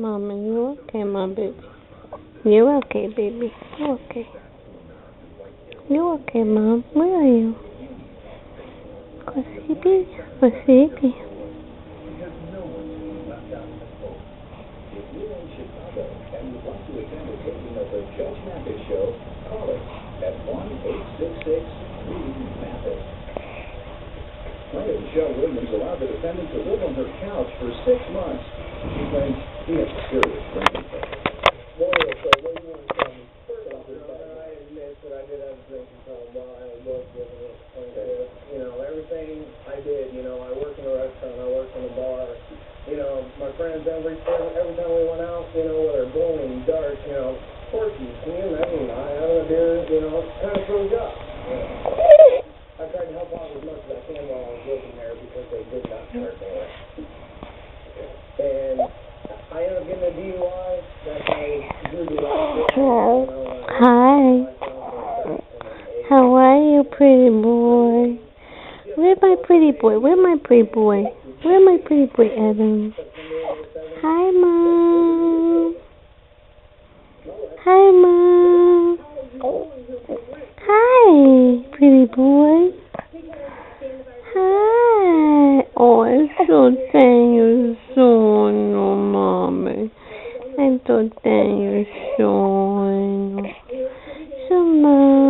Mama. You okay, my baby? You okay, baby? You okay? You okay, Mom? Where are you? Cositi? Cositi? Plaintiff Michelle Williams allowed the defendant to live on her couch for 6 months. She claims he has serious drinking problem. I admit that I did have a drinking problem while I was living with the plaintiff. You know, everything I did, you know, I worked in a restaurant, I worked in a bar. You know, my friends, every time we went out, you know, whether bowling, darts, you know, Porkies, can you imagine? I having a beer, you know, kind of throws up. You know. I tried to help out as much as I can while I was living there because they did not start there. And I ended up getting a DUI that I drew the Hi. How are you, pretty boy? Where's my pretty boy? Where's my pretty boy? Where's my pretty boy, Adam? Hi, Mom. Hi, Mom. Hi, pretty boy. Hi. Oh, I'm so thank you so no, Mommy. I'm so thank you so no. So, Mom.